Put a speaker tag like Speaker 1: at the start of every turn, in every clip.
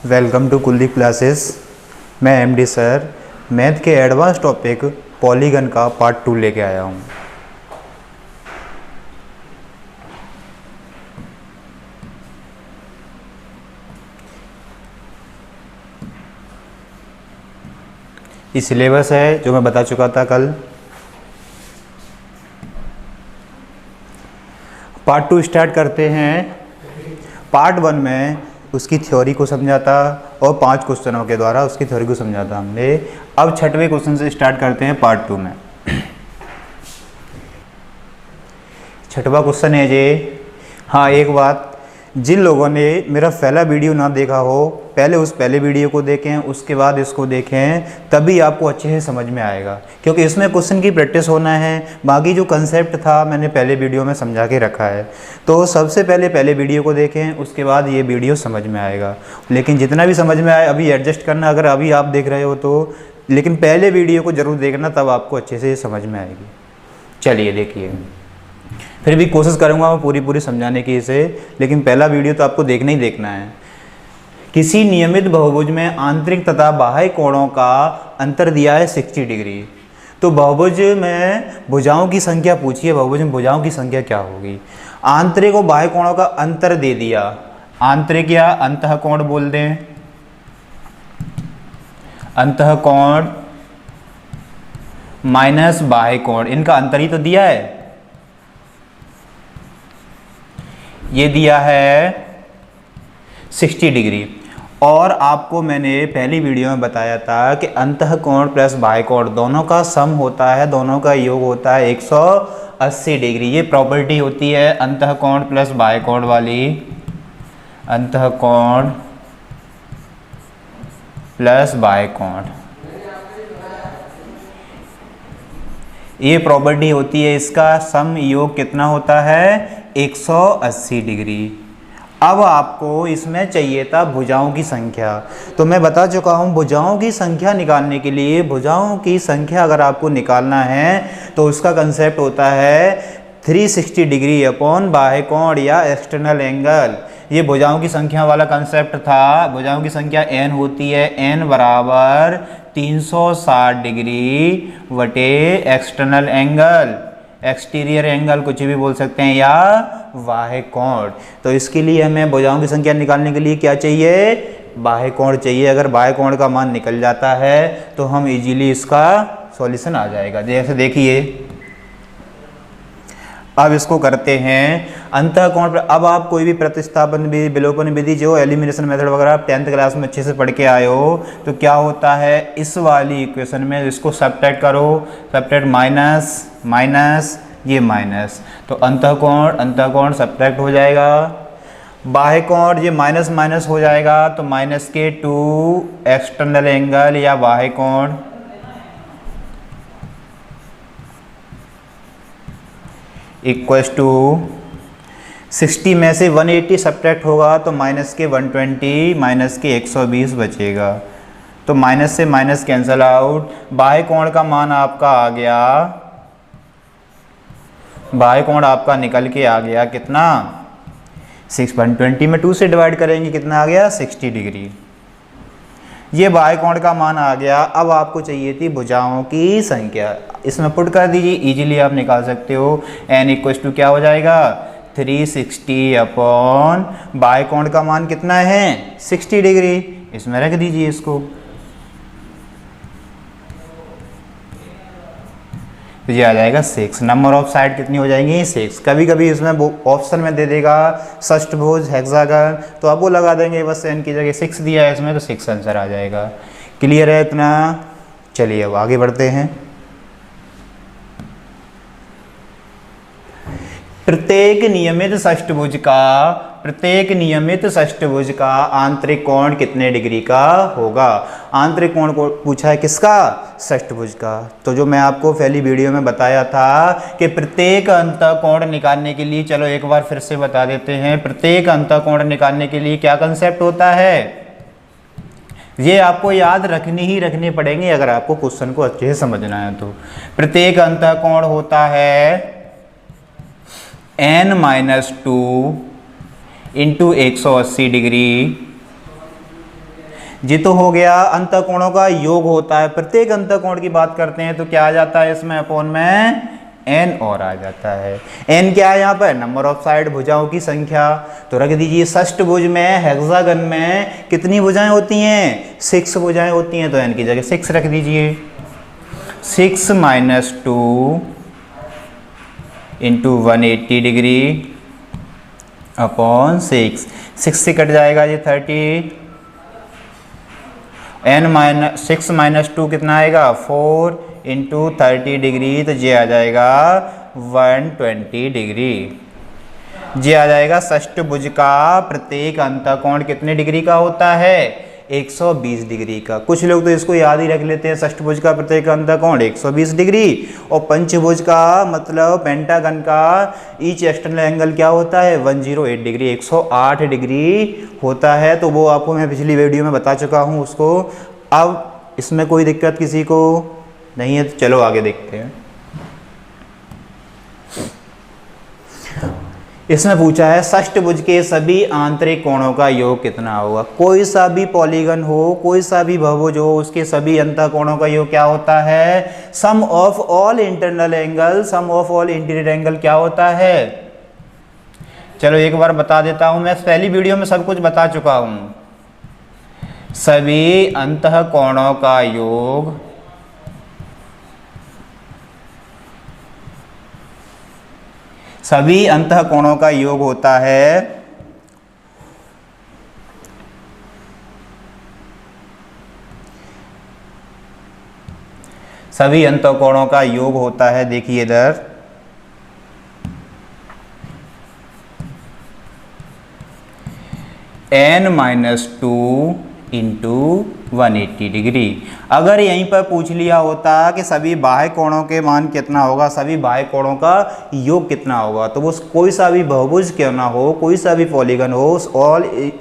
Speaker 1: Welcome to Kuldeep classes. मैं MD sir math के advance topic polygon का पार्ट 2 लेके आया हूँ। ये सिलेबस है जो मैं बता चुका था कल। पार्ट 2 स्टार्ट करते हैं। पार्ट 1 में उसकी थ्योरी को समझा था और 5 क्वेश्चनों के द्वारा उसकी थ्योरी को समझा था हमने। अब 6वें क्वेश्चन से स्टार्ट करते हैं पार्ट 2 में। 6वां क्वेश्चन है ये। हाँ, एक बात, जिन लोगों ने मेरा पहला वीडियो ना देखा हो, पहले उस पहले वीडियो को देखें, उसके बाद इसको देखें, तभी आपको अच्छे से समझ में आएगा, क्योंकि इसमें क्वेश्चन की प्रैक्टिस होना है। बाकी जो कंसेप्ट था मैंने पहले वीडियो में समझा के रखा है, तो सबसे पहले वीडियो को देखें, उसके बाद ये वीडियो समझ में आएगा। लेकिन जितना भी समझ में आए अभी एडजस्ट करना, अगर अभी आप देख रहे हो तो, लेकिन पहले वीडियो को ज़रूर देखना, तब आपको अच्छे से समझ में आएगी। चलिए देखिए, फिर भी कोशिश करूंगा मैं पूरी समझाने की इसे, लेकिन पहला वीडियो तो आपको देखना ही देखना है। किसी नियमित बहुभुज में आंतरिक तथा बाह्य कोणों का अंतर दिया है 60 डिग्री। तो बहुभुज में भुजाओं की संख्या पूछी है, बहुभुज में भुजाओं की संख्या क्या होगी। आंतरिक और बाह्य कोणों का अंतर दे दिया, आंतरिक या अंतःकोण बोल दें, अंतःकोण माइनस बाह्य कोण, इनका अंतर ही तो दिया है। ये दिया है 60 डिग्री। और आपको मैंने पहली वीडियो में बताया था कि अंतःकोण प्लस बाह्य कोण दोनों का सम होता है, दोनों का योग होता है 180 डिग्री। ये प्रॉपर्टी होती है अंतःकोण प्लस बाह्य कोण वाली, अंतःकोण प्लस बाह्य कोण, ये प्रॉपर्टी होती है। इसका सम योग कितना होता है? 180 डिग्री। अब आपको इसमें चाहिए था भुजाओं की संख्या, तो मैं बता चुका हूँ भुजाओं की संख्या निकालने के लिए, भुजाओं की संख्या अगर आपको निकालना है तो उसका कंसेप्ट होता है 360 डिग्री अपॉन बाह्य कोण या एक्सटर्नल एंगल। ये भुजाओं की संख्या वाला कंसेप्ट था। भुजाओं की संख्या n होती है, n बराबर 360 डिग्री वटे एक्सटर्नल एंगल, एक्सटीरियर एंगल कुछ भी बोल सकते हैं, या बाह्य कोण। तो इसके लिए हमें भुजाओं की संख्या निकालने के लिए क्या चाहिए? बाह्य कोण चाहिए। अगर बाह्य कोण का मान निकल जाता है तो हम इजीली इसका सॉल्यूशन आ जाएगा। जैसे देखिए, अब इसको करते हैं अंतःकोण पर। अब आप कोई भी प्रतिस्थापन विधि, विलोपन विधि, जो एलिमिनेशन मेथड वगैरह आप 10th क्लास में अच्छे से पढ़ के आए हो, तो क्या होता है इस वाली इक्वेशन में इसको सब्ट्रैक्ट करो, सब्ट्रैक्ट माइनस माइनस, ये माइनस, तो अंतःकोण सब्ट्रैक्ट हो जाएगा। बाह्य कोण ये माइनस माइनस हो जाएगा, तो माइनस के 2 एक्सटर्नल एंगल या बाह्य कोण इक्वल्स टू 60 में से 180 सब्ट्रैक्ट होगा तो माइनस के 120 माइनस के 120 बचेगा, तो माइनस से माइनस कैंसल आउट। बाह्य कोण का मान आपका आ गया, बाह्य कोण आपका निकल के आ गया कितना? 120 में 2 से डिवाइड करेंगे, कितना आ गया? 60 डिग्री। ये बाह्य कोण का मान आ गया। अब आपको चाहिए थी भुजाओं की संख्या, इसमें पुट कर दीजिए, इजीली आप निकाल सकते हो। n इक्वल्स टू क्या हो जाएगा? 360 अपॉन बाह्य कोण का मान कितना है? 60 डिग्री। इसमें रख दीजिए इसको, तो ये आ जाएगा 6। नंबर ऑफ साइड कितनी हो जाएंगी? 6। कभी कभी इसमें ऑप्शन में दे देगा षष्ठभुज, हेक्सागन, तो आप वो लगा देंगे, बस n की जगह 6 दिया है इसमें, तो 6 आंसर आ जाएगा। क्लियर है इतना? चलिए अब आगे बढ़ते हैं। प्रत्येक नियमित षष्ठभुज का आंतरिक कोण कितने डिग्री का होगा? आंतरिक कोण को पूछा है किसका? षष्ठभुज का। तो जो मैं आपको पहली वीडियो में बताया था कि प्रत्येक अंतःकोण निकालने के लिए, चलो एक बार फिर से बता देते हैं, प्रत्येक अंतःकोण निकालने के लिए क्या कंसेप्ट होता है? ये आपको याद रखने पड़ेंगे अगर आपको क्वेश्चन को अच्छे से समझना है तो। प्रत्येक अंतःकोण होता है n-2 इंटू 180 डिग्री जी तो हो गया, अंतःकोणों का योग होता है, प्रत्येक अंतःकोण की बात करते हैं तो क्या आ जाता है इसमें अपॉन में n और आ जाता है। n क्या है यहाँ पर, नंबर ऑफ साइड, भुजाओं की संख्या। तो रख दीजिए षष्ठभुज में, हेक्सागन में कितनी भुजाएं होती हैं, 6 भुजाएं होती हैं, तो n की जगह 6 रख दीजिए। 6 माइनस 2 इंटू 180 डिग्री अपॉन 6, 6 से कट जाएगा ये 30, सिक्स माइनस 2 कितना आएगा 4 इंटू 30 डिग्री, तो ये आ जाएगा 120 डिग्री। ये आ जाएगा षष्ठभुज का प्रत्येक अंतःकोण कितने डिग्री का होता है, 120 डिग्री का। कुछ लोग तो इसको याद ही रख लेते हैं, षष्ठभुज का प्रत्येक अंतःकोण 120 डिग्री, और पंचभुज का मतलब पेंटागन का ईच एक्सटर्नल एंगल क्या होता है 108 डिग्री, 108 डिग्री होता है। तो वो आपको मैं पिछली वीडियो में बता चुका हूँ उसको। अब इसमें कोई दिक्कत किसी को नहीं है, तो चलो आगे देखते हैं। इसमें पूछा है षष्ठभुज के सभी आंतरिक कोणों का योग कितना होगा। कोई सा भी पॉलीगन हो, कोई सा भी बहुभुज हो, उसके सभी अंतःकोणों का योग क्या होता है, sum of all internal angle, sum of all interior angle क्या होता है। चलो एक बार बता देता हूं, मैं पहली वीडियो में सब कुछ बता चुका हूं। सभी अंतःकोणों का योग सभी अंतःकोणों का योग होता है सभी अंतःकोणों का योग होता है, देखिए इधर n-2 इंटू 180 डिग्री। अगर यहीं पर पूछ लिया होता कि सभी बाह्य कोणों के मान कितना होगा, सभी बाह्य कोणों का योग कितना होगा, तो वो कोई सा भी बहुभुज क्यों ना हो, कोई सा भी पॉलीगन हो, ऑल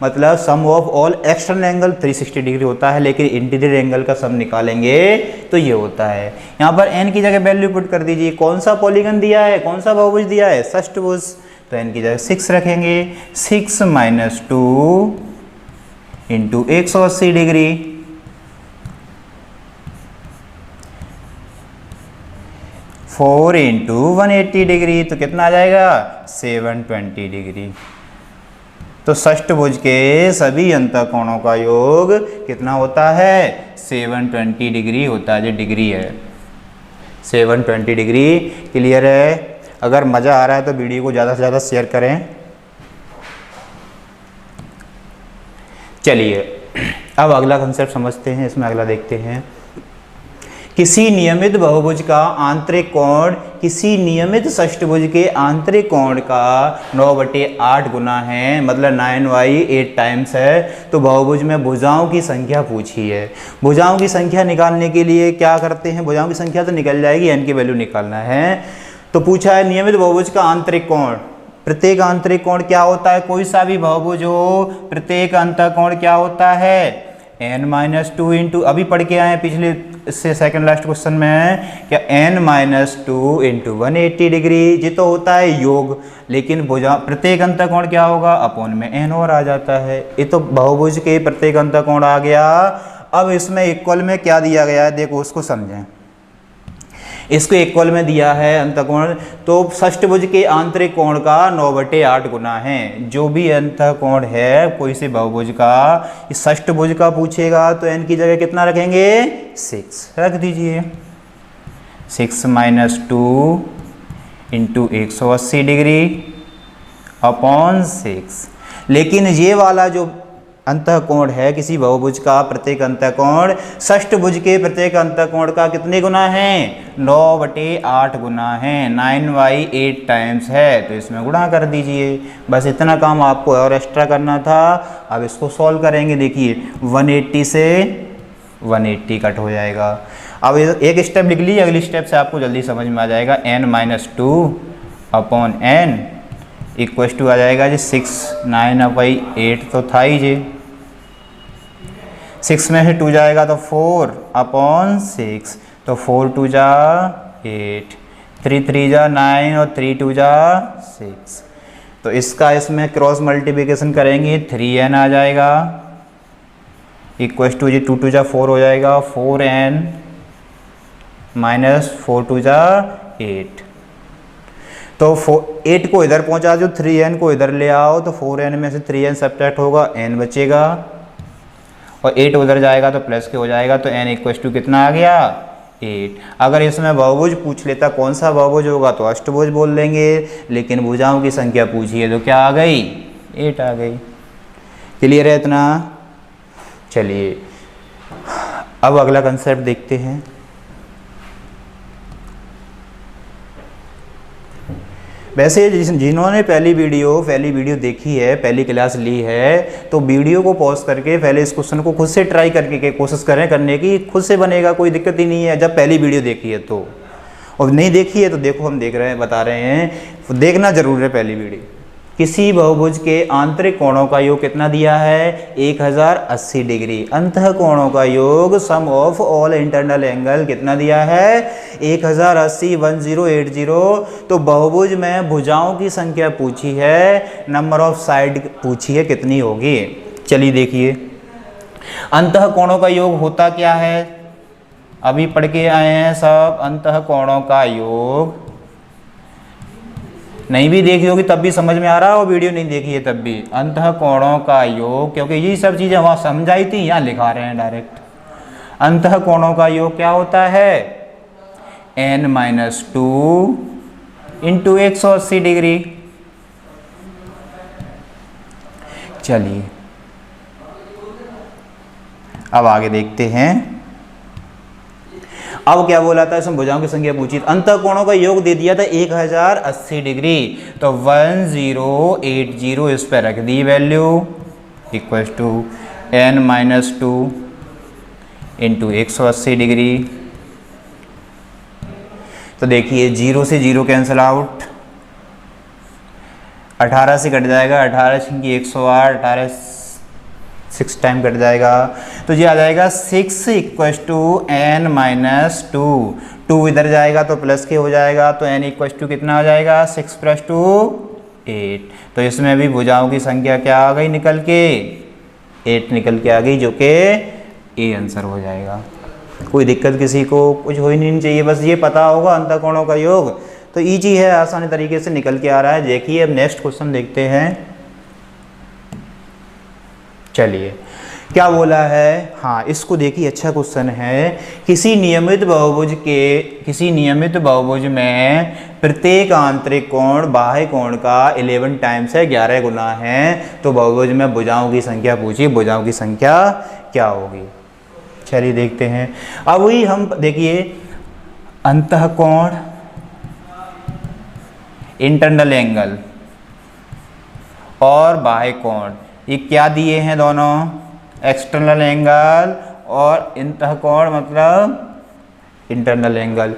Speaker 1: मतलब sum of all external angle 360 degree होता है, लेकिन इंटीरियर एंगल का सम निकालेंगे तो ये होता है। यहाँ पर n की जगह वैल्यू पुट कर दीजिए, कौन सा पॉलीगन दिया है, कौन सा बहुभुज दिया है, षष्ठभुज, तो n की जगह 6 रखेंगे। 6 minus 2 into 180 degree, 4 into 180 degree, तो कितना आ जाएगा 720 डिग्री। तो षष्ठभुज के सभी अंतःकोणों का योग कितना होता है 720 डिग्री होता है, जो डिग्री है 720 डिग्री। क्लियर है। अगर मज़ा आ रहा है तो वीडियो को ज़्यादा से ज़्यादा शेयर करें। चलिए अब अगला कंसेप्ट समझते हैं, इसमें अगला देखते हैं। किसी नियमित बहुभुज का आंतरिक कोण किसी नियमित षष्ठभुज के आंतरिक कोण का 9/8 गुना है, मतलब 9/8 टाइम्स है। तो बहुभुज में भुजाओं की संख्या पूछी है। भुजाओं की संख्या निकालने के लिए क्या करते हैं, भुजाओं की संख्या तो निकल जाएगी, n की वैल्यू निकालना है। तो पूछा है नियमित बहुभुज का आंतरिक कोण, प्रत्येक आंतरिक कोण क्या होता है, कोई सा भी बहुभुज हो, प्रत्येक अंतःकोण क्या होता है n-2 इंटू, अभी पढ़ के आए हैं पिछले इससे सेकंड लास्ट क्वेश्चन में है क्या, n-2 इंटू 180 डिग्री। ये तो होता है योग, लेकिन भुजा प्रत्येक अंतःकोण क्या होगा अपॉन में n और आ जाता है। ये तो बहुभुज के प्रत्येक अंतःकोण आ गया। अब इसमें इक्वल में क्या दिया गया है, देखो उसको समझें। इसको इक्वल में दिया है अंतःकोण, तो षष्ठभुज के आंतरिक कोण का 9/8 गुना है। जो भी अंतःकोण है कोई से बहुभुज का, इस षष्ठभुज का पूछेगा तो n की जगह कितना रखेंगे 6 रख दीजिए। 6 माइनस 2 इंटू 180 डिग्री अपॉन 6। लेकिन ये वाला जो अंतःकोण है किसी बहुभुज का प्रत्येक अंतःकोण षष्ठभुज के प्रत्येक अंतःकोण का कितने गुना है 9/8 गुना है, 9/8 टाइम्स है। तो इसमें गुणा कर दीजिए, बस इतना काम आपको और एक्स्ट्रा करना था। अब इसको सॉल्व करेंगे, देखिए 180 से 180 कट हो जाएगा। अब एक स्टेप लिख लीजिए, अगली स्टेप से आपको जल्दी समझ में आ जाएगा। n-2 upon n equals to आ जाएगा जी 6, 9/8 तो था ही जी, 6 में से 2 जाएगा तो 4 अपॉन 6, तो 4 2 जा 8, 3 3 जा 9 और 3 2 जा 6। तो इसका इसमें क्रॉस मल्टीप्लिकेशन करेंगे 3n आ जाएगा इक्वल टू ये 2 2 जा 4 हो जाएगा, 4n माइनस 4 2 जा 8। तो 8 को इधर पहुंचा दो, 3n को इधर ले आओ तो 4n में से 3n सब्ट्रैक्ट होगा, n बचेगा और 8 उधर जाएगा तो प्लस के हो जाएगा। तो n इक्वल टू कितना आ गया 8। अगर इसमें बहुभुज पूछ लेता कौन सा बहुभुज होगा तो अष्टभुज बोल देंगे, लेकिन भुजाओं की संख्या पूछी है तो क्या आ गई 8 आ गई। क्लियर है इतना? चलिए अब अगला कंसेप्ट देखते हैं। वैसे जिन्होंने पहली वीडियो देखी है, पहली क्लास ली है, तो वीडियो को पॉज करके पहले इस क्वेश्चन को खुद से ट्राई करके कोशिश करें करने की, खुद से बनेगा, कोई दिक्कत ही नहीं है जब पहली वीडियो देखी है तो। और नहीं देखी है तो देखो हम बता रहे हैं, देखना जरूर है पहली वीडियो। किसी बहुभुज के आंतरिक कोणों का योग कितना दिया है 1080 डिग्री। अंतः कोणों का योग sum of all internal angle कितना दिया है 1080 1080। तो बहुभुज में भुजाओं की संख्या पूछी है, नंबर ऑफ साइड पूछी है कितनी होगी। चलिए देखिए अंतः कोणों का योग होता क्या है, अभी पढ़ के आए हैं सब। अंतः कोणों का योग नहीं भी देखी होगी तब भी समझ में आ रहा है, और वीडियो नहीं देखी है तब भी। अंतः कोणों का योग, क्योंकि ये सब चीज़ें वहाँ समझाई थी, यहाँ लिखा रहे हैं डायरेक्ट। अंतः कोणों का योग क्या होता है n-2 इंटू 180 डिग्री। चलिए अब आगे देखते हैं। अब क्या बोला था, इसमें भुजाओं की संख्या पूछी, अंतः कोणों का योग दे दिया था 1080 डिग्री। तो 1080 इस पर रख दी value, equal to n-2 into 180 degree. तो देखिए 0 से 0 कैंसिल आउट, 18 से कट जाएगा, 18 की 108, 18 6 टाइम कट जाएगा, तो ये आ जाएगा 6 इक्वल टू n-2। 2 इधर जाएगा तो प्लस के हो जाएगा, तो n इक्वल टू कितना हो जाएगा 6 + 2 8। तो इसमें भी भुजाओं की संख्या क्या आ गई निकल के 8 निकल के आ गई, जो कि ए आंसर हो जाएगा। कोई दिक्कत किसी को कुछ हो ही नहीं चाहिए, बस ये पता होगा अंतः कोणों का योग तो ईजी है, आसानी तरीके से निकल के आ रहा है। देखिए अब नेक्स्ट क्वेश्चन देखते हैं। चलिए क्या बोला है, हाँ इसको देखिए अच्छा क्वेश्चन है। किसी नियमित बहुभुज में प्रत्येक आंतरिक कोण बाह्य कोण का 11 टाइम्स है, 11 गुना है। तो बहुभुज में भुजाओं की संख्या पूछिए, भुजाओं की संख्या क्या होगी। चलिए देखते हैं। अब वही हम देखिए अंतः कोण, इंटरनल एंगल और बाह्य कोण, ये क्या दिए हैं दोनों, एक्सटर्नल एंगल और अंतः कोण मतलब इंटरनल एंगल।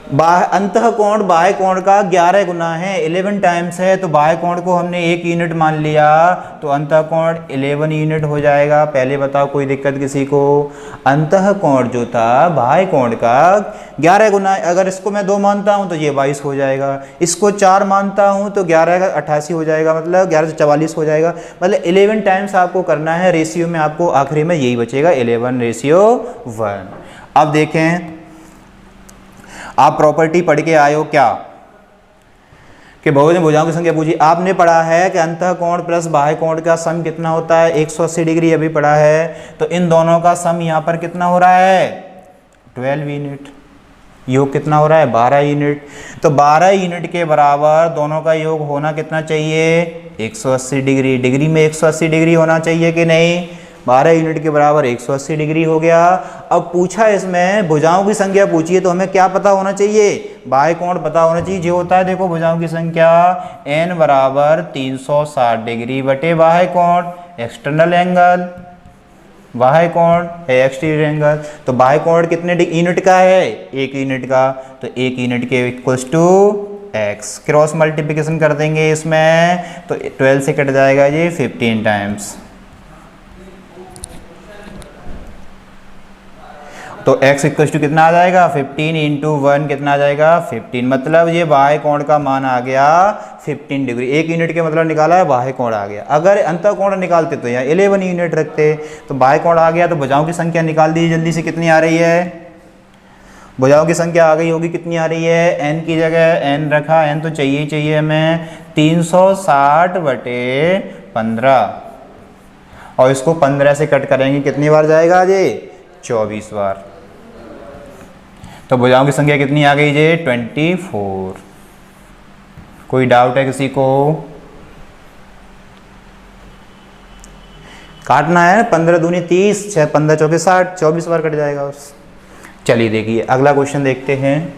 Speaker 1: अंतः कोण बाह्य कोण का 11 गुना है, 11 टाइम्स है, तो बाह्य कोण को हमने 1 यूनिट मान लिया, तो अंतः कोण 11 यूनिट हो जाएगा। पहले बताओ कोई दिक्कत किसी को। अंतः कोण जो था बाह्य कोण का 11 गुना, अगर इसको मैं 2 मानता हूँ तो ये 22 हो जाएगा, इसको 4 मानता हूँ तो 11 का 88 हो जाएगा, मतलब 11 से 44 हो जाएगा। मतलब 11 टाइम्स आपको करना है, रेशियो में आपको आखिरी में यही बचेगा 11:1। अब देखें आप प्रॉपर्टी पढ़ के आए हो क्या कि बहुभुज में भुजाओं की संख्या पूछी। आपने पढ़ा है कि अंतः कोण प्लस बाह्य कोण का सम कितना होता है 180 डिग्री, अभी पढ़ा है। तो इन दोनों का सम यहाँ पर कितना हो रहा है 12 यूनिट। योग कितना हो रहा है 12 यूनिट। तो 12 यूनिट के बराबर दोनों का योग होना कितना चाहिए 180 डिग्री। डिग्री में 180 डिग्री होना चाहिए कि नहीं। 12 यूनिट के बराबर 180 डिग्री हो गया। अब पूछा इसमें भुजाओं की संख्या पूछी है, तो हमें क्या पता होना चाहिए, बाह्य कोण पता होना चाहिए। जो होता है देखो भुजाओं की संख्या n बराबर 360 डिग्री बटे बाह्य कोण एक्सटर्नल एंगल, बाह्य कोण है एक्सटीरियर एंगल। तो बाह्य कोण कितने यूनिट का है 1 यूनिट का, तो 1 यूनिट के equals to x। Cross multiplication कर देंगे इसमें, तो 12 से कट जाएगा ये 15 टाइम्स। तो x इक्वल टू कितना आ जाएगा 15 × 1 कितना आ जाएगा 15। मतलब ये बाह्य कोण का मान आ गया 15 डिग्री। 1 यूनिट के मतलब निकाला है, बाह्य कोण आ गया। अगर अंतः कोण निकालते तो यहाँ 11 यूनिट रखते, तो बाह्य कोण आ गया। तो भुजाओं की संख्या निकाल दीजिए जल्दी से, कितनी आ रही है? भुजाओं की संख्या आ गई होगी, कितनी आ रही है? n की जगह n रखा, n तो चाहिए ही चाहिए हमें, 360/15, और इसको 15 से कट करेंगे, कितनी बार जाएगा जी? 24 बार। तो भुजाओं की संख्या कितनी आ गई जी? 24। कोई डाउट है किसी को? काटना है, 15 दूनी 30, 6 15 चौके 60, 24 बार कट जाएगा बस। चलिए देखिए अगला क्वेश्चन देखते हैं।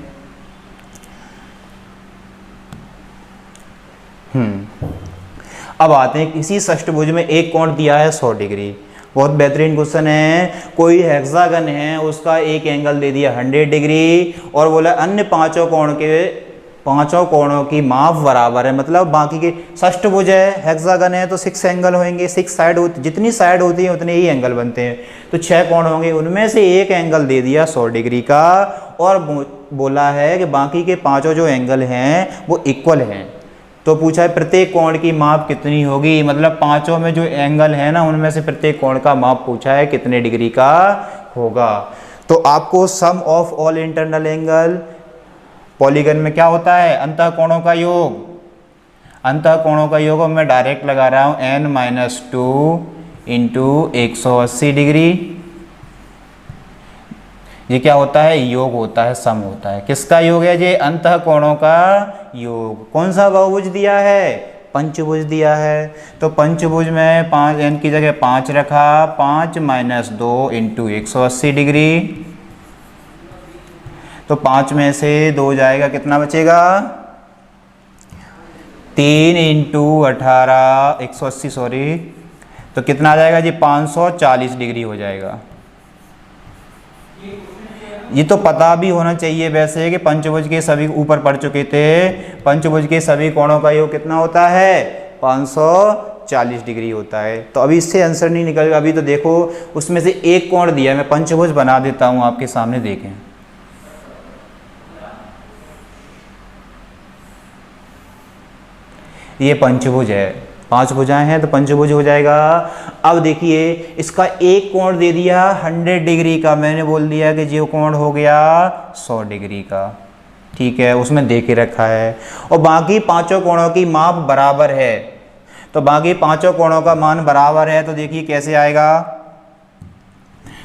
Speaker 1: अब आते हैं, किसी षष्ठभुज में एक कोण दिया है 100 डिग्री। बहुत बेहतरीन क्वेश्चन है। कोई हेक्सागन है, उसका एक एंगल दे दिया 100 डिग्री, और बोला अन्य पांचों कोणों की माप बराबर है। मतलब बाकी के, षष्ठभुज है, हेक्सागन है, तो 6 एंगल होंगे, 6 साइड होती, जितनी साइड होती है उतने ही एंगल बनते हैं, तो 6 कोण होंगे। उनमें से एक एंगल दे दिया 100 डिग्री का, और बोला है कि बाकी के पांचों जो एंगल हैं वो इक्वल हैं। तो पूछा है प्रत्येक कोण की माप कितनी होगी। मतलब पांचों में जो एंगल है ना, उनमें से प्रत्येक कोण का माप पूछा है कितने डिग्री का होगा। तो आपको sum of all internal angle, polygon में क्या होता है? अंतः कोणों का योग। अंतः कोणों का योग मैं डायरेक्ट लगा रहा हूं, n-2 इंटू 180 डिग्री। ये क्या होता है? योग होता है, सम होता है। किसका योग है ये? अंतः कोणों का योग। कौन सा बहुभुज दिया है? पंचभुज दिया है। तो पंचभुज में 5, n की जगह 5 रखा, 5 - 2 इंटू 180 डिग्री। तो 5 में से 2 जाएगा, कितना बचेगा? 3 इंटू 18, 180 सॉरी, तो कितना आ जाएगा जी? 540 डिग्री हो जाएगा। ये तो पता भी होना चाहिए वैसे कि पंचभुज के सभी ऊपर पढ़ चुके थे, पंचभुज के सभी कोणों का योग कितना होता है? 540 डिग्री होता है। तो अभी इससे आंसर नहीं निकलेगा। अभी तो देखो उसमें से एक कोण दिया है, मैं पंचभुज बना देता हूं आपके सामने, देखें। ये पंचभुज है, 5 भुजाएं हैं तो पंचभुज हो जाएगा। अब देखिए इसका एक कोण दे दिया 100 डिग्री का, मैंने बोल दिया कि जो कोण हो गया 100 डिग्री का, ठीक है, उसमें दे के रखा है। और बाकी पांचों कोणों की माप बराबर है, तो बाकी पांचों कोणों का मान बराबर है। तो देखिए कैसे आएगा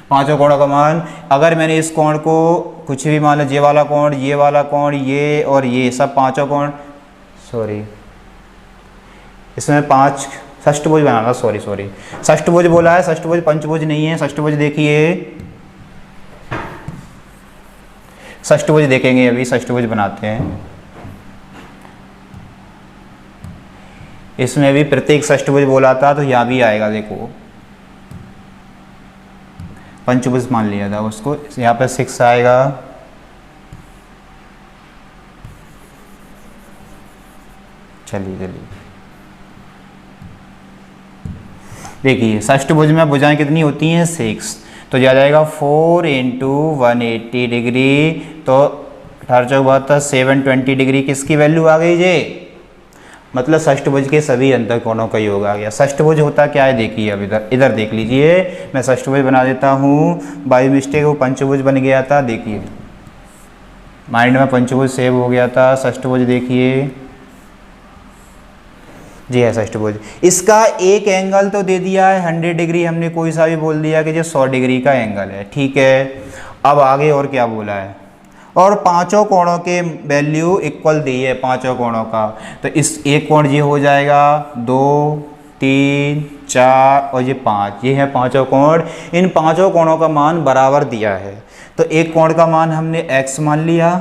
Speaker 1: पांचों कोणों का मान। अगर मैंने इस कोण को कुछ भी मान लो, ये वाला कोण, ये वाला कोण, ये और ये सब पांचों कोण, सॉरी इसमें 5 षष्ठभुज बनाना, सॉरी षष्ठभुज बोला है, षष्ठभुज पंचभुज नहीं है। षष्ठभुज देखिए, षष्ठभुज देखेंगे, अभी षष्ठभुज बनाते हैं। इसमें भी प्रत्येक षष्ठभुज बोला था, तो यहाँ भी आएगा। देखो पंचभुज मान लिया था उसको, यहाँ पे 6 आएगा। चलिए देखिए षष्ठभुज में भुजाएं कितनी होती हैं? 6। तो जा जाएगा 4 इंटू 180 डिग्री, तो 18 720 डिग्री किसकी वैल्यू आ गई जे? मतलब षष्ठभुज के सभी अंतर कोणों का योग आ गया। षष्ठभुज होता क्या है देखिए, अब इधर देख लीजिए, मैं षष्ठभुज बना देता हूँ, बाई मिस्टेक वो पंचभुज बन गया था। देखिए माइंड में पंचभुज सेव हो गया था। षष्ठभुज देखिए, जी है षष्ठभुज। इसका एक एंगल तो दे दिया है 100 डिग्री, हमने कोई सा भी बोल दिया कि जो 100 डिग्री का एंगल है, ठीक है। अब आगे और क्या बोला है? और पांचों कोणों के वैल्यू इक्वल दी है, पांचों कोणों का। तो इस एक कोण ये हो जाएगा 2 3 4 और ये 5, ये है पांचों कोण। इन पांचों कोणों का मान बराबर दिया है, तो एक कोण का मान हमने x मान लिया,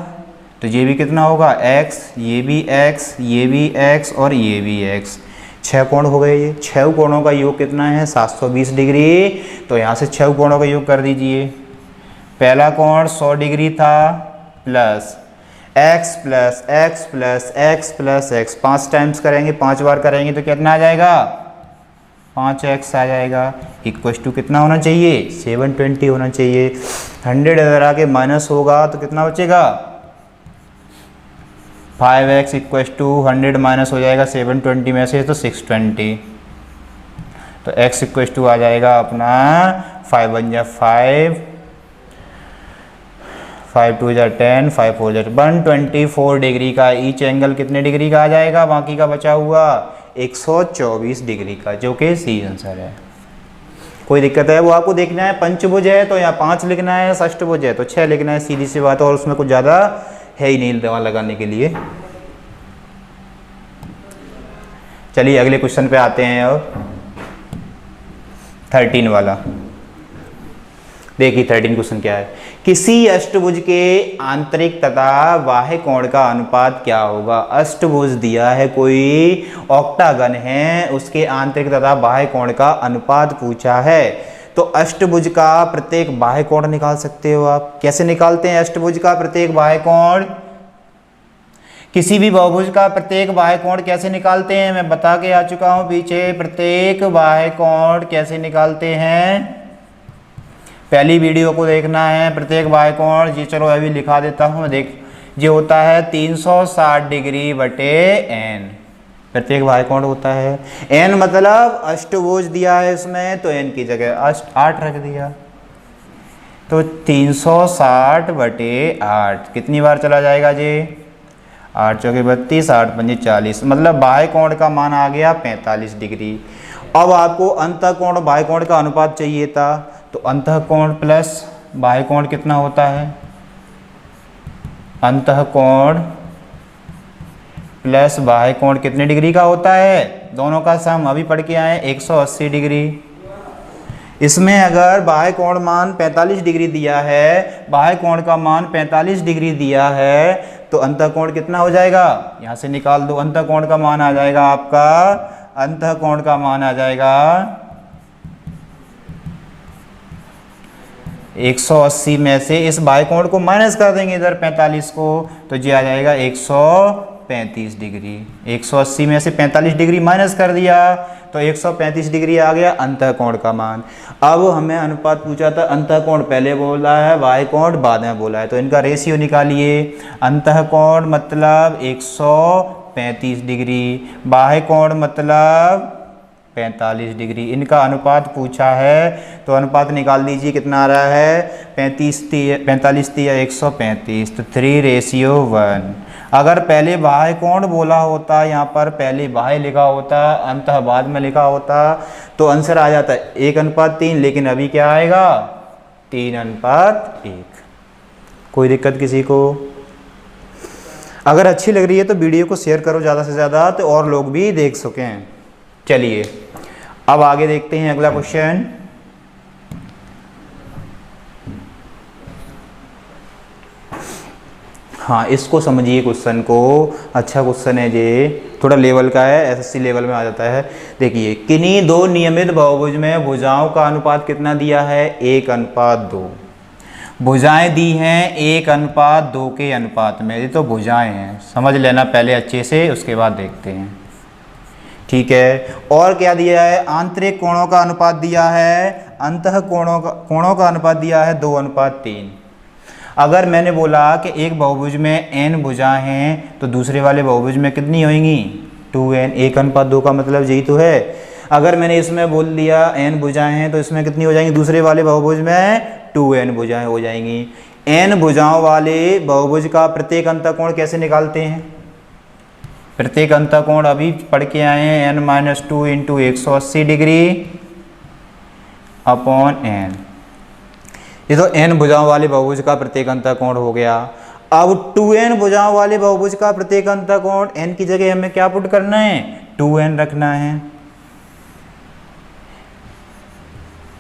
Speaker 1: तो ये भी कितना होगा x, ये भी x, ये भी x और ये भी x। 6 कोण हो गए। ये 6 कोणों का योग कितना है? 720 डिग्री। तो यहाँ से 6 कोणों का योग कर दीजिए। पहला कोण 100 डिग्री था, plus x plus x plus x plus x, 5 times करेंगे, 5 बार करेंगे तो कितना आ जाएगा? 5x आ जाएगा। इक्वल टू कितना होना चाहिए? 720 होना चाहिए। 100 अगर आके माइनस होगा तो कितना बचेगा? 5x इक्व टू 100 माइनस हो जाएगा 720 में से तो 620, तो x इक्व टू आ जाएगा अपना 5 1 जा 5, 5 2 जा 10, 5 4 जा 124 डिग्री का ईच एंगल कितने डिग्री का आ जाएगा, बाकी का बचा हुआ 124 डिग्री का, जो कि सी आंसर है। कोई दिक्कत है? वो आपको देखना है पंचभुज है तो यहाँ 5 लिखना है, षष्ठभुज है तो 6 लिखना है, सीधी सी बात है, और उसमें कुछ ज़्यादा है ही नहीं दिमाग लगाने के लिए। चलिए अगले क्वेश्चन पे आते हैं। अब 13 वाला देखिए, 13 क्वेश्चन क्या है, किसी अष्टभुज के आंतरिक तथा बाह्य कोण का अनुपात क्या होगा। अष्टभुज दिया है, कोई ऑक्टागन है, उसके आंतरिक तथा बाह्य कोण का अनुपात पूछा है। तो अष्टभुज का प्रत्येक बाह्य कोण निकाल सकते हो आप। कैसे निकालते हैं अष्टभुज का प्रत्येक बाह्य कोण? किसी भी बहुभुज का प्रत्येक बाह्य कोण कैसे निकालते हैं, मैं बता के आ चुका हूं पीछे। प्रत्येक बाह्य कोण कैसे निकालते हैं, पहली वीडियो को देखना है। प्रत्येक बाह्य कोण जी, चलो अभी लिखा देता हूँ, देख ये होता है 360 डिग्री बटे n। प्रत्येक बाह्य कोण होता है n, मतलब अष्टभुज दिया है इसमें तो n की जगह 8 रख दिया, तो 360 बटे 8 कितनी बार चला जाएगा जी, 8 चौके 32, 8 पंजे 40, मतलब बाह्य कोण का मान आ गया 45 डिग्री। अब आपको अंतः कोण बाह्य कोण का अनुपात चाहिए था, तो अंतः कोण प्लस बाह्य कोण कितना होता है, अंतः कोण प्लस बाह्य कोण कितने डिग्री का होता है, दोनों का सम अभी पढ़ के आए 180 डिग्री। इसमें अगर बाह्य कोण मान 45 डिग्री दिया है, बाह्य कोण का मान 45 डिग्री दिया है, तो अंतः कोण कितना हो जाएगा, यहाँ से निकाल दो। अंतः कोण का मान आ जाएगा आपका, अंतः कोण का मान आ जाएगा 180 में से इस बाह्य कोण को माइनस कर देंगे इधर 45 को, तो जी आ जाएगा 135 डिग्री। 180 में से 45 डिग्री माइनस कर दिया तो 135 डिग्री आ गया अंतः कोण का मान। अब हमें अनुपात पूछा था, अंतः कोण पहले बोला है, बाह्य कोण बाद में बोला है, तो इनका रेशियो निकालिए। अंतः कोण मतलब 135 डिग्री, बाह्य कोण मतलब 45 डिग्री, इनका अनुपात पूछा है, तो अनुपात निकाल दीजिए कितना आ रहा है, 45 तिया 135, तो 3:1। अगर पहले बाह्य कोण बोला होता, यहाँ पर पहले बाह्य लिखा होता, अंतः बाद में लिखा होता, तो आंसर आ जाता 1:3, लेकिन अभी क्या आएगा 3:1। कोई दिक्कत किसी को? अगर अच्छी लग रही है तो वीडियो को शेयर करो ज़्यादा से ज़्यादा, तो और लोग भी देख सकें। चलिए अब आगे देखते हैं अगला क्वेश्चन। हाँ, इसको समझिए क्वेश्चन को, अच्छा क्वेश्चन है ये, थोड़ा लेवल का है, एसएससी लेवल में आ जाता है। देखिए, किन्हीं दो नियमित बहुभुज में भुजाओं का अनुपात कितना दिया है, 1:2। भुजाएं दी हैं 1:2 के अनुपात में, ये तो भुजाएं हैं, समझ लेना पहले अच्छे से, उसके बाद देखते हैं, ठीक है। और क्या दिया है, आंतरिक कोणों का अनुपात दिया है, अंतः कोणों का अनुपात दिया है 2:3। अगर मैंने बोला कि एक बहुभुज में n भुजाएं हैं, तो दूसरे वाले बहुभुज में कितनी होंगी, 2n। 1:2 का मतलब यही तो है। अगर मैंने इसमें बोल दिया n भुजाएं हैं, तो इसमें कितनी हो जाएंगी, दूसरे वाले बहुभुज में 2n भुजाएं हो जाएंगी। n भुजाओं वाले बहुभुज का प्रत्येक अंतःकोण कैसे निकालते हैं, प्रत्येक अंतःकोण अभी पढ़ के आए हैं, n-2 into 180 degree upon n। ये तो n भुजाओं वाले बहुभुज का प्रत्येक अंतःकोण हो गया। अब 2n भुजाओं वाले बहुभुज का प्रत्येक अंतःकोण, n की जगह हमें क्या पुट करना है, 2n रखना है।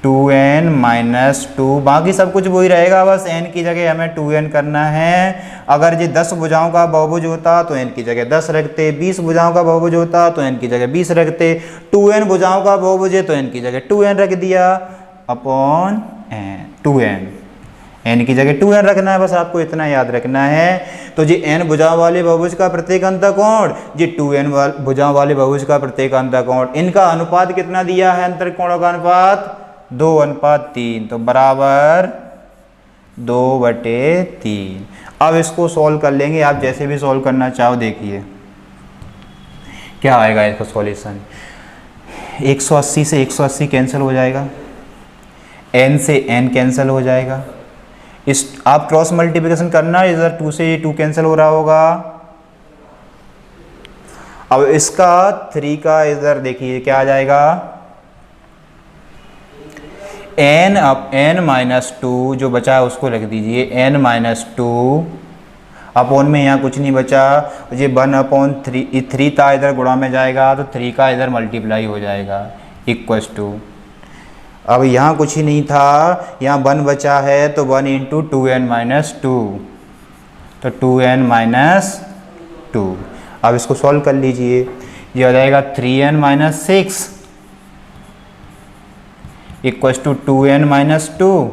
Speaker 1: 2n-2, बाकी सब कुछ वही रहेगा, बस n की जगह हमें 2n करना है। अगर ये 10 भुजाओं का बहुभुज होता तो n की जगह 10 रखते, 20 भुजाओं का बहुभुज होता तो n की जगह 20 रखते, 2n भुजाओं का बहुभुज है तो n की जगह 2n रख दिया अपॉन 2n। n की जगह 2n रखना है, बस आपको इतना याद रखना है। तो जी n भुजाओं वाले बहुभुज का प्रत्येक अंतःकोण, जी 2n भुजाओं वाले बहुभुज का प्रत्येक अंतःकोण, इनका अनुपात कितना दिया है, अंतःकोणों का अनुपात 2:3, तो बराबर 2/3। अब इसको सॉल्व कर लेंगे, आप जैसे भी सॉल्व करना चाहो। देखिए क्या आएगा इसका सॉल्यूशन। 180 से 180 कैंसिल हो जाएगा, n से n कैंसिल हो जाएगा। इस आप क्रॉस मल्टीप्लिकेशन करना, इधर 2 से ये 2 कैंसिल हो रहा होगा। अब इसका 3 का इधर देखिए क्या आ जाएगा, n-2 जो बचा है उसको रख दीजिए, n-2 अपॉन में यहाँ कुछ नहीं बचा, ये 1/3, 3 था इधर गुणा में जाएगा तो 3 का इधर मल्टीप्लाई हो जाएगा, इक्वल्स टू। अब यहाँ कुछ ही नहीं था, यहाँ 1 बचा है तो 1 × 2n-2, तो 2n-2। अब इसको सॉल्व कर लीजिए, ये हो जाएगा 3n-6 इक्वल्स टू 2n-2।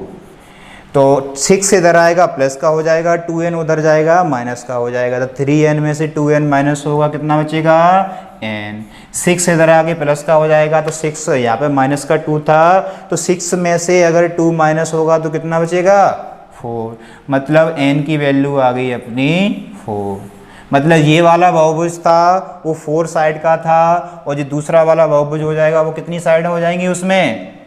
Speaker 1: तो 6 इधर आएगा प्लस का हो जाएगा, 2n उधर जाएगा माइनस का हो जाएगा, तो 3n में से 2n माइनस होगा, कितना बचेगा n। 6 इधर आगे प्लस का हो जाएगा, तो 6 यहाँ पे माइनस का 2 था, तो 6 में से अगर 2 माइनस होगा तो कितना बचेगा 4। मतलब n की वैल्यू आ गई अपनी 4। मतलब ये वाला बहुभुज था वो 4 साइड का था, और जो दूसरा वाला बहुभुज हो जाएगा वो कितनी साइड हो जाएंगी, उसमें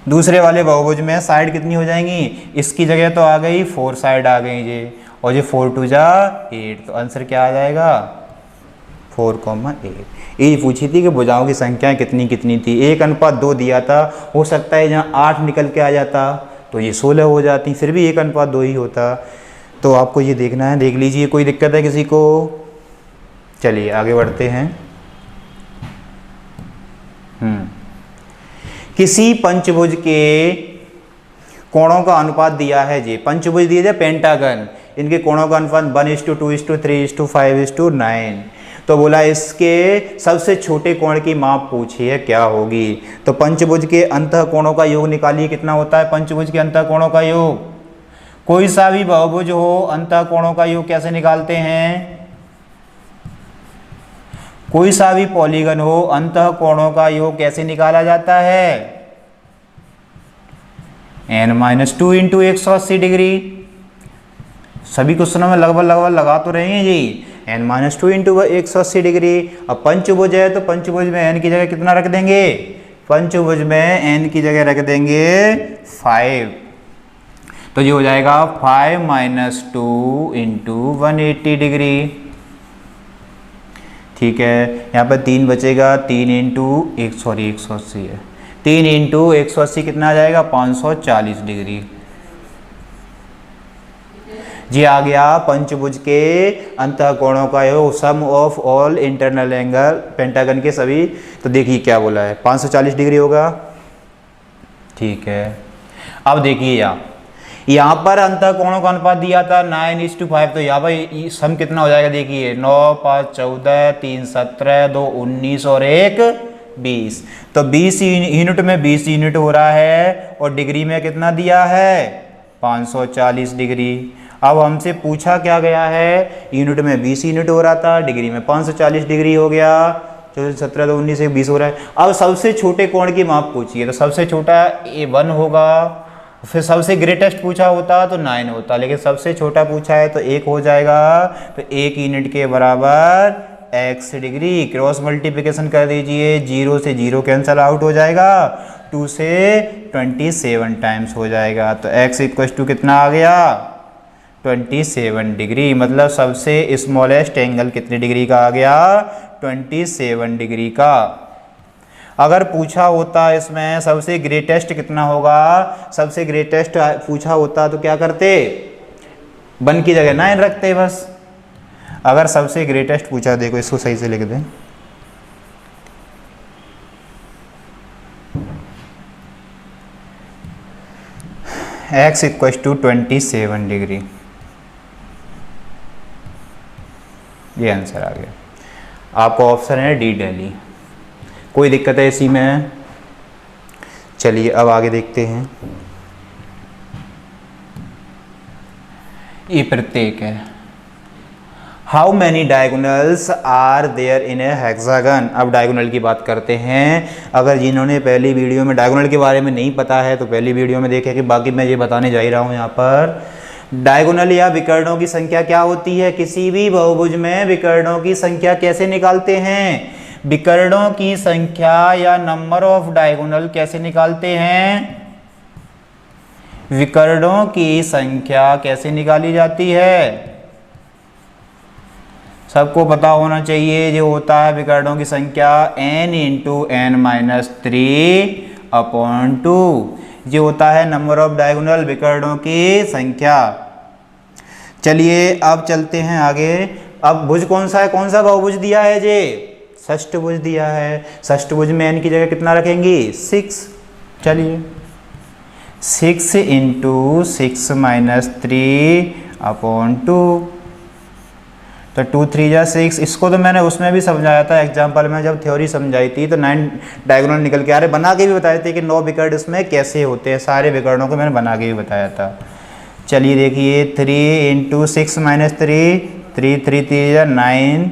Speaker 1: दूसरे वाले बहुभुज में साइड कितनी हो जाएंगी, इसकी जगह तो आ गई 4 साइड आ गई ये, और ये 4 2 जा 8, तो आंसर क्या आ जाएगा 4,8। ये पूछी थी कि भुजाओं की संख्याएं कितनी कितनी थी, 1:2 दिया था, हो सकता है जहाँ 8 निकल के आ जाता तो ये 16 हो जाती, फिर भी 1:2 ही होता। तो आपको ये देखना है, देख लीजिए। कोई दिक्कत है किसी को? चलिए आगे बढ़ते हैं। किसी पंचभुज के कोणों का अनुपात दिया है जी, पंचभुज दिए जाए पेंटागन, इनके कोणों का अनुपात 1:2:3:5:9। तो बोला इसके सबसे छोटे कोण की माप पूछी है, क्या होगी। तो पंचभुज के अंतः कोणों का योग निकालिए, कितना होता है पंचभुज के अंतः कोणों का योग। कोई सा भी बहुभुज हो, अंतः कोणों का योग कैसे निकालते हैं। कोई सा भी पॉलीगन हो, अंतः कोणों का योग कैसे निकाला जाता है, n-2 × 180 डिग्री। सभी क्वेश्चनों में लगभग लगा तो रहे हैं जी, n-2 × 180 डिग्री। अब पंचभुज है तो पंचभुज में n की जगह कितना रख देंगे, पंचभुज में n की जगह रख देंगे 5, तो ये हो जाएगा 5-2 × 180 डिग्री। ठीक है, यहाँ पर 3 बचेगा, 3 × 180 है, 3 × 180 कितना आ जाएगा 540 डिग्री। जी आ गया पंचभुज के अंतः कोणों का योग, sum of all internal angle pentagon के सभी। तो देखिए क्या बोला है, 540 डिग्री होगा। ठीक है, अब देखिए यहाँ पर अंतः कोणों का अनुपात दिया था 9:5, तो यहाँ पर सम कितना हो जाएगा, देखिए 9 5 14 3 17 2 19 और 1 20। तो 20 यूनिट में 20 यूनिट हो रहा है, और डिग्री में कितना दिया है 540 डिग्री। अब हमसे पूछा क्या गया है, यूनिट में 20 यूनिट हो रहा था, डिग्री में 540 डिग्री हो गया, 17 2 19 1 20 हो रहा है। अब सबसे छोटे कोण की माप पूछिए, तो सबसे छोटा A1 होगा, फिर सबसे ग्रेटेस्ट पूछा होता तो 9 होता, लेकिन सबसे छोटा पूछा है तो 1 हो जाएगा, तो 1 यूनिट के बराबर x डिग्री। क्रॉस मल्टीप्लिकेशन कर दीजिए, 0 से 0 कैंसल आउट हो जाएगा, 2 से 27 टाइम्स हो जाएगा, तो x = कितना आ गया 27 डिग्री। मतलब सबसे स्मॉलेस्ट एंगल कितने डिग्री का आ गया 27 डिग्री का। अगर पूछा होता इसमें सबसे ग्रेटेस्ट कितना होगा, सबसे ग्रेटेस्ट पूछा होता तो क्या करते, 1 की जगह 9 रखते बस। अगर सबसे ग्रेटेस्ट पूछा, देखो इसको सही से लिख दें, x = 27 डिग्री, ये आंसर आ गया। आपका ऑप्शन है डी दिल्ली। कोई दिक्कत है इसी में? चलिए अब आगे देखते हैं। ये प्रत्येक है, how many diagonals are there in a hexagon. अब डायगोनल की बात करते हैं। अगर जिन्होंने पहली वीडियो में डायगोनल के बारे में नहीं पता है तो पहली वीडियो में देखें कि बाकी मैं ये बताने जा ही रहा हूँ यहाँ पर। डायगोनल या विकर्णों की संख्या क्या होती है? किसी भी बहुभुज में विकर्णों की संख्या कैसे निकालते हैं? विकर्णों की संख्या या नंबर ऑफ डायगोनल कैसे निकालते हैं? विकर्णों की संख्या कैसे निकाली जाती है? सबको पता होना चाहिए। जो होता है विकर्णों की संख्या n इंटू एन माइनस 3/2। जो होता है नंबर ऑफ डायगोनल, विकर्णों की संख्या। चलिए अब चलते हैं आगे। अब भुज कौन सा है? कौन सा बहुभुज दिया है? जे षष्ठभुज दिया है। षष्ठभुज में n की जगह कितना रखेंगी? 6। चलिए 6 इंटू 6 माइनस 3/2 तो 2 3 जा 6। इसको तो मैंने उसमें भी समझाया था एग्जाम्पल में, जब थ्योरी समझाई थी तो 9 डायगोनल निकल के आ रहे, बना के भी बताए थे कि 9 विकर्ण इसमें कैसे होते हैं। सारे विकर्णों को मैंने बना के भी बताया था। चलिए देखिए 3 इंटू 6 माइनस 3, 3 3 3 जा 9,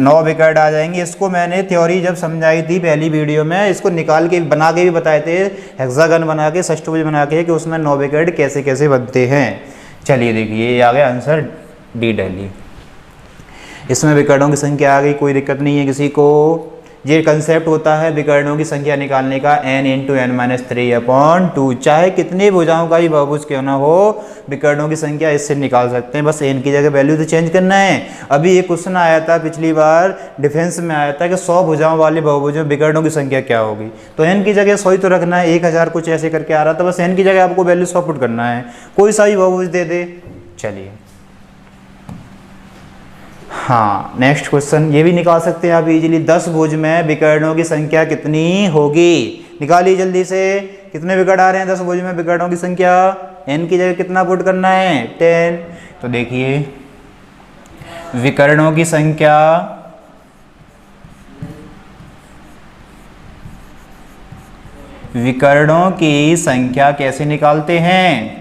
Speaker 1: 9 विकर्ण आ जाएंगे। इसको मैंने थ्योरी जब समझाई थी पहली वीडियो में, इसको निकाल के बना के भी बताए थे, हेक्सागन बना के, षष्ठभुज बना के, कि उसमें 9 विकर्ण कैसे कैसे बनते हैं। चलिए देखिए ये आ गया आंसर डी दिल्ली। इसमें विकर्णों की संख्या आ गई, कोई दिक्कत नहीं है किसी को। ये कंसेप्ट होता है विकर्णों की संख्या निकालने का, n इंटू एन माइनस 3/2। चाहे कितनी भुजाओं का ही बहुभुज क्यों ना हो, विकर्णों की संख्या इससे निकाल सकते हैं। बस n की जगह वैल्यू तो चेंज करना है। अभी एक क्वेश्चन आया था पिछली बार, डिफेंस में आया था कि 100 भुजाओं वाले बहुभुज में विकर्णों की संख्या क्या होगी। तो n की जगह 100 ही तो रखना है, 1000 कुछ ऐसे करके आ रहा था। बस n की जगह आपको वैल्यू 100 पुट करना है, कोई सा भी बहुभुज दे दे। चलिए हाँ नेक्स्ट क्वेश्चन, ये भी निकाल सकते हैं आप इजीली। 10 भुज में विकर्णों की संख्या कितनी होगी? निकालिए जल्दी से। कितने विकर्ण आ रहे हैं 10 भुज में विकर्णों की संख्या? n की जगह कितना पुट करना है? 10। तो देखिए विकर्णों की संख्या कैसे निकालते हैं?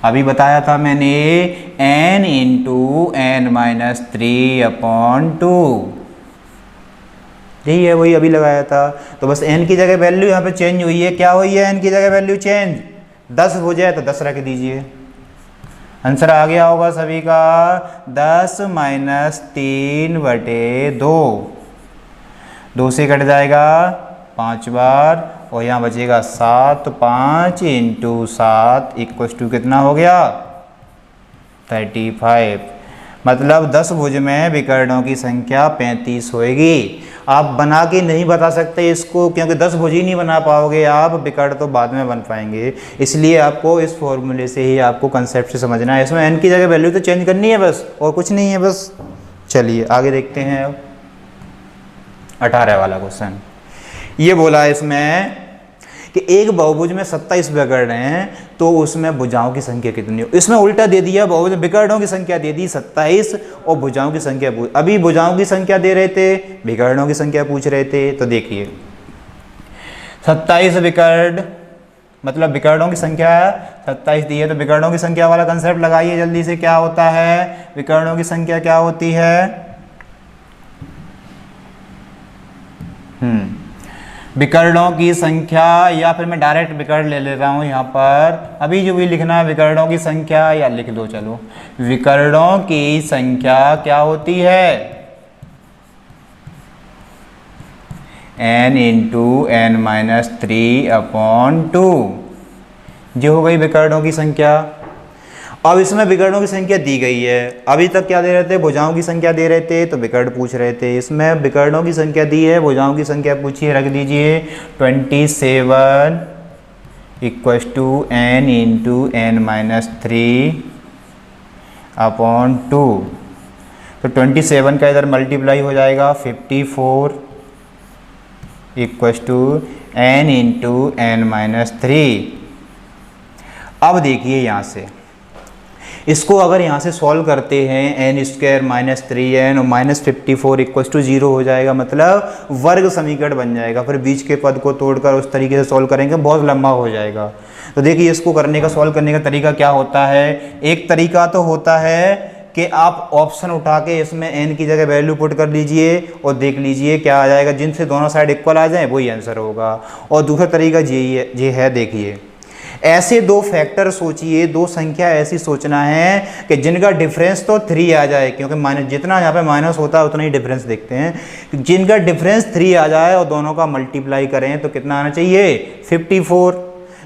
Speaker 1: अभी बताया था मैंने, n इंटू एन माइनस 3/2। यही है, वही अभी लगाया था। तो बस n की जगह वैल्यू यहाँ पे चेंज हुई है। क्या हुई है n की जगह वैल्यू चेंज? 10 हो जाए तो 10 रख दीजिए। आंसर आ गया होगा सभी का। 10 माइनस 3/2, 2 से कट जाएगा 5 बार और यहाँ बचेगा 7। 5 इंटू 7 इक्वल्स टू कितना हो गया? 35। मतलब 10 भुज में विकर्णों की संख्या 35 होएगी। आप बना के नहीं बता सकते इसको, क्योंकि 10 भुज ही नहीं बना पाओगे आप, विकर्ण तो बाद में बन पाएंगे। इसलिए आपको इस फॉर्मूले से ही आपको कंसेप्ट से समझना है। इसमें n की जगह वैल्यू तो चेंज करनी है बस, और कुछ नहीं है बस। चलिए आगे देखते हैं। अब 18 वाला क्वेश्चन ये बोला है इसमें कि एक बहुभुज में 27 विकर्ण हैं, तो उसमें भुजाओं की संख्या कितनी हो? इसमें उल्टा दे दिया, बहुभुज विकर्णों की संख्या दे दी 27 और भुजाओं की संख्या अभी भुजाओं की संख्या दे रहे थे, विकर्णों की संख्या पूछ रहे थे। तो देखिए 27 विकर्ण मतलब विकर्णों की संख्या 27 दी है, तो विकर्णों की संख्या वाला कंसेप्ट लगाइए जल्दी से। क्या होता है विकर्णों की संख्या? क्या होती है? विकर्णों की संख्या, या फिर मैं डायरेक्ट विकर्ण ले लेता हूँ यहाँ पर। अभी जो भी लिखना है विकर्णों की संख्या, या लिख दो चलो। विकर्णों की संख्या क्या होती है? n into N minus 3/2। जो हो गई विकर्णों की संख्या। अब इसमें विकर्णों की संख्या दी गई है। अभी तक क्या दे रहे थे? भुजाओं की संख्या दे रहे थे, तो विकर्ण पूछ रहे थे। इसमें विकर्णों की संख्या दी है, भुजाओं की संख्या पूछिए, रख दीजिए। 27 equals to n into N minus 3/2। तो 27 का इधर मल्टीप्लाई हो जाएगा 54 equals to n into N minus 3। अब देखिए यहाँ से इसको अगर यहाँ से सॉल्व करते हैं, n स्क्वायर माइनस 3n और माइनस 54 इक्वल्स टू 0 हो जाएगा, मतलब वर्ग समीकरण बन जाएगा। फिर बीच के पद को तोड़कर उस तरीके से सॉल्व करेंगे, बहुत लंबा हो जाएगा। तो देखिए इसको करने का, सॉल्व करने का तरीका क्या होता है? एक तरीका तो होता है कि आप ऑप्शन उठा के इसमें n की जगह वैल्यू पुट कर लीजिए और देख लीजिए क्या आ जाएगा। जिनसे दोनों साइड इक्वल आ जाए वही आंसर होगा। और दूसरा तरीका ये है, देखिए ऐसे दो फैक्टर सोचिए, दो संख्या ऐसी सोचना है कि जिनका डिफरेंस तो 3 आ जाए, क्योंकि माइनस जितना यहाँ पे माइनस होता है उतना ही डिफरेंस देखते हैं। जिनका डिफरेंस 3 आ जाए और दोनों का मल्टीप्लाई करें तो कितना आना चाहिए 54।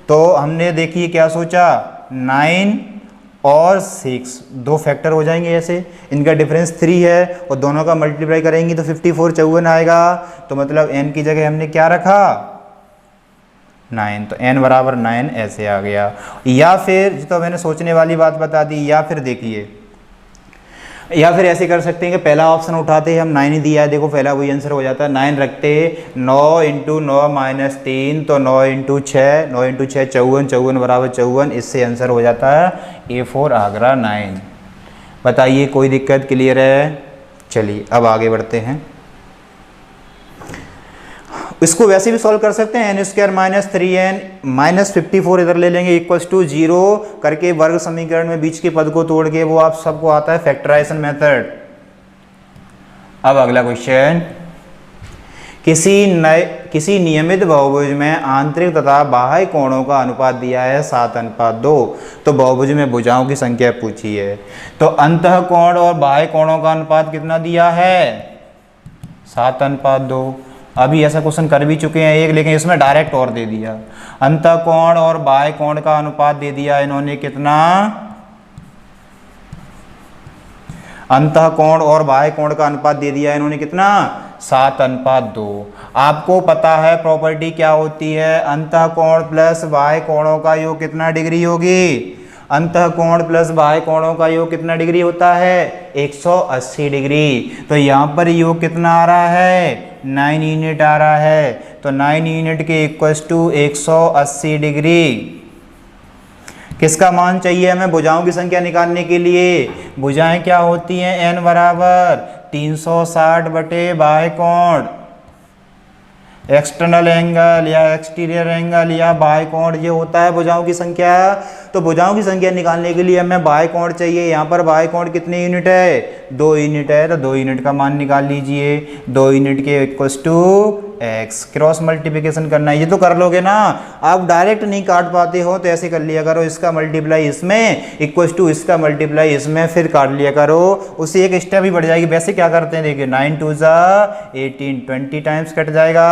Speaker 1: तो हमने देखिए क्या सोचा 9 और 6 दो फैक्टर हो जाएंगे ऐसे, इनका डिफरेंस 3 है और दोनों का मल्टीप्लाई करेंगे तो 54 54 आएगा। तो मतलब n की जगह हमने क्या रखा 9, तो n बराबर 9 ऐसे आ गया। या फिर तो मैंने सोचने वाली बात बता दी, या फिर देखिए या फिर ऐसे कर सकते हैं कि पहला ऑप्शन उठाते हैं हम 9 ही दिया है, देखो पहला वही आंसर हो जाता है। 9 रखते 9 इंटू 9 माइनस 3 तो 9 इंटू 6, 9 इंटू 6 54, 54 बराबर 54, इससे आंसर हो जाता है A4 आगरा 9। बताइए कोई दिक्कत, क्लियर है? चलिए अब आगे बढ़ते हैं। इसको वैसे भी सॉल्व कर सकते हैं, n² माइनस 3n माइनस 54 इधर ले लेंगे इक्वल्स टू 0 करके वर्ग समीकरण में बीच के पद को तोड़ के, वो आप सबको आता है फैक्टराइजेशन मेथड। अब अगला क्वेश्चन, किसी नियमित बहुभुज में आंतरिक तथा बाह्य कोणों का अनुपात दिया है 7:2। तो बहुभुज में भुजाओं की संख्या पूछी है, तो अंतः कोण और बाह्य कोणों का अनुपात कितना दिया है 7:2। अभी ऐसा क्वेश्चन कर भी चुके हैं एक, लेकिन इसमें डायरेक्ट और दे दिया। अंतः कोण और बाह्य कोण का अनुपात दे दिया इन्होंने कितना, अंतः कोण और बाह्य कोण का अनुपात दे दिया इन्होंने कितना 7:2। आपको पता है प्रॉपर्टी क्या होती है, अंतः कोण प्लस बाह्य कोणों का योग कितना डिग्री होगी, अंतः कोण प्लस बाह्य कोणों का योग कितना डिग्री होता है 180 डिग्री। तो यहाँ पर योग कितना आ रहा है 9 यूनिट आ रहा है, तो 9 यूनिट के इक्वल्स टू 180 डिग्री। किसका मान चाहिए हमें भुजाओं की संख्या निकालने के लिए? भुजाएं क्या होती हैं n बराबर 360 बटे बाह्य कोण, एक्सटर्नल एंगल या एक्सटीरियर एंगल या बाह्य कोण, ये होता है भुजाओं की संख्या। तो भुजाओं की संख्या निकालने के लिए हमें बाह्य कोण चाहिए। यहाँ पर बाह्य कोण कितने यूनिट है 2 यूनिट है, तो 2 यूनिट का मान निकाल लीजिए। 2 यूनिट के equals to x, cross multiplication करना है, ये तो कर लोगे ना। आप डायरेक्ट नहीं काट पाते हो तो ऐसे कर लिया करो, इसका मल्टीप्लाई इसमें इक्वल्स टू इसका मल्टीप्लाई इसमें, फिर काट लिया करो, उससे एक स्टेप ही बढ़ जाएगी। वैसे क्या करते हैं देखिए 9 2 जा 18, 20 टाइम्स कट जाएगा,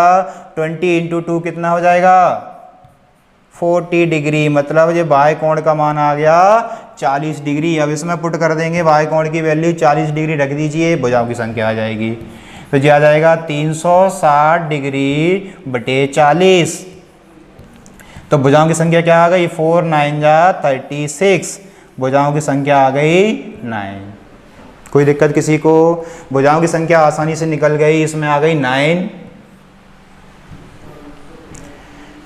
Speaker 1: 20 इंटू 2 कितना हो जाएगा 40 डिग्री, मतलब ये बाह्य कोण का मान आ गया 40 डिग्री। अब इसमें पुट कर देंगे बाह्य कोण की वैल्यू 40 डिग्री रख दीजिए, भुजाओं की संख्या आ जाएगी। तो ये आ जाएगा 360 डिग्री बटे 40। तो भुजाओं की संख्या क्या आ गई 4 9 जा 36, भुजाओं की संख्या आ गई 9। कोई दिक्कत किसी को? भुजाओं की संख्या आसानी से निकल गई, इसमें आ गई 9।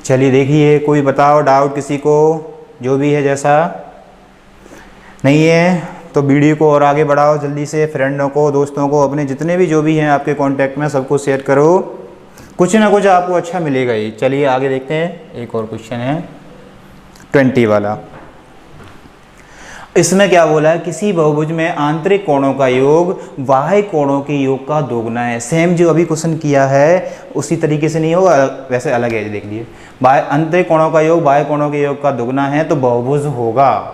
Speaker 1: चलिए देखिए कोई बताओ डाउट किसी को, जो भी है जैसा नहीं है तो वीडियो को और आगे बढ़ाओ जल्दी से, फ्रेंडों को दोस्तों को अपने जितने भी जो भी हैं आपके कांटेक्ट में सबको शेयर करो, कुछ ना कुछ आपको अच्छा मिलेगा ही। चलिए आगे देखते हैं, एक और क्वेश्चन है 20 वाला। इसमें क्या बोला है, किसी बहुभुज में आंतरिक कोणों का योग बाह्य कोणों के योग का दोगुना है। सेम जो अभी क्वेश्चन किया है उसी तरीके से नहीं होगा, वैसे अलग है, देख लिए। आंतरिक कोणों का योग बाह्य कोणों के योग का दोगुना है तो बहुभुज होगा।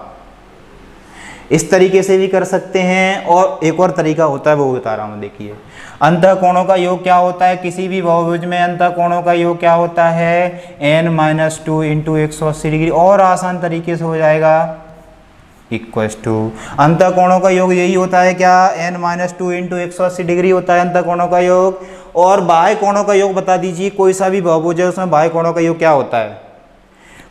Speaker 1: इस तरीके से भी कर सकते हैं, और एक और तरीका होता है वो बता रहा हूँ। देखिए अंतः कोणों का योग क्या होता है, किसी भी बहुभुज में अंतः कोणों का योग क्या होता है n-2 इंटू 180 डिग्री, और आसान तरीके से हो जाएगा इक्वल्स टू, अंतः कोणों का योग यही होता है क्या n-2 इंटू 180 डिग्री होता है अंतः कोणों का योग। और बाह्य कोणों का योग बता दीजिए, कोई सा भी बहुभुज है उसमें बाह्य कोणों का योग क्या होता है,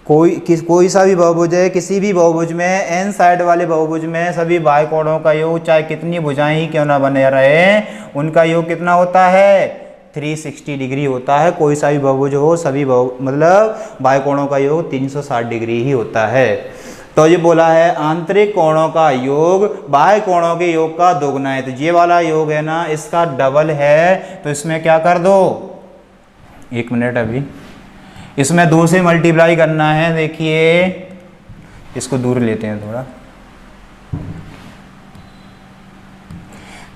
Speaker 1: कोई सा भी बहुभुज है, किसी भी बहुभुज में n साइड वाले बहुभुज में सभी बाह्य कोणों का योग, चाहे कितनी भुजाएं ही क्यों ना बने रहे, उनका योग कितना होता है 360 डिग्री होता है। कोई सा भी बहुभुज हो सभी मतलब बाह्य कोणों का योग 360 डिग्री ही होता है। तो ये बोला है आंतरिक कोणों का योग बाह्य कोणों के योग का दोगुना है, तो ये वाला योग है ना इसका डबल है, तो इसमें क्या कर दो, एक मिनट अभी इसमें 2 से मल्टीप्लाई करना है। देखिए इसको दूर लेते हैं थोड़ा,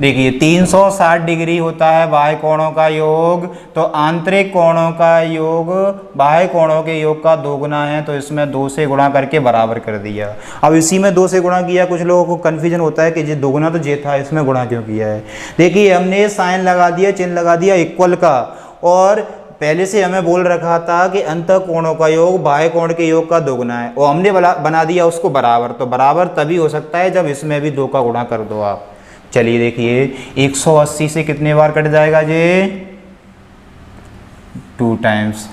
Speaker 1: देखिए 360 डिग्री होता है बाह्य कोणों का योग, तो आंतरिक कोणों का योग बाह्य कोणों के योग का दोगुना है, तो इसमें 2 से गुणा करके बराबर कर दिया। अब इसी में 2 से गुणा किया, कुछ लोगों को कन्फ्यूजन होता है कि ये दोगुना तो ये था, इसमें गुणा क्यों किया है। देखिए हमने साइन लगा दिया, चिन्ह लगा दिया इक्वल का, और पहले से हमें बोल रखा था कि अंतः कोणों का योग बाह्य कोण के योग का दोगुना है, और हमने बना दिया उसको बराबर। तो बराबर तभी हो सकता है जब इसमें भी 2 का गुणा कर दो आप। चलिए देखिए 180 से कितने बार कट जाएगा ये, 2 टाइम्स,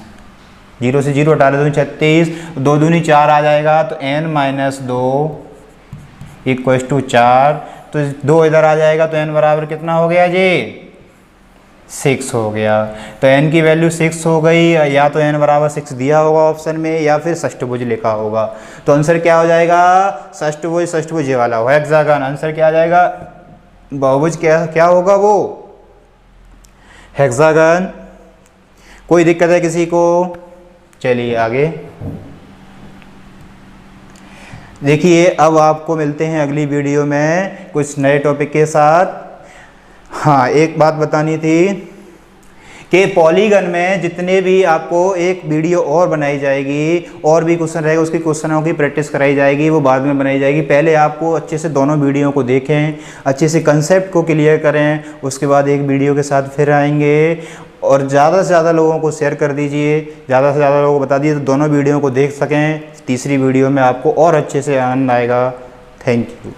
Speaker 1: 0 से 0 हटा दो 36, 2 दूनी 4 आ जाएगा, तो n-2 इक्वल्स टू 4, तो 2 इधर आ जाएगा, तो n बराबर कितना हो गया जी, 6 हो गया। तो n की वैल्यू 6 हो गई, या तो n बराबर 6 दिया होगा ऑप्शन में, या फिर षष्ठभुज लिखा होगा। तो आंसर क्या हो जाएगा, षष्ठभुज ये वाला हो, हेक्सागन। आंसर क्या आ जाएगा, बहुभुज क्या होगा वो, हेक्सागन। कोई दिक्कत है किसी को? चलिए आगे देखिए, अब आपको मिलते हैं अगली वीडियो में कुछ नए टॉपिक के साथ। हाँ, एक बात बतानी थी कि पॉलीगन में जितने भी आपको एक वीडियो और बनाई जाएगी, और भी क्वेश्चन रहेगा, उसकी क्वेश्चनों की प्रैक्टिस कराई जाएगी, वो बाद में बनाई जाएगी। पहले आपको अच्छे से दोनों वीडियो को देखें, अच्छे से कंसेप्ट को क्लियर करें, उसके बाद एक वीडियो के साथ फिर आएंगे। और ज़्यादा से ज़्यादा लोगों को शेयर कर दीजिए, ज़्यादा से ज़्यादा लोगों को बता दीजिए, तो दोनों वीडियो को देख सकें। तीसरी वीडियो में आपको और अच्छे से आनंद आएगा। Thank you.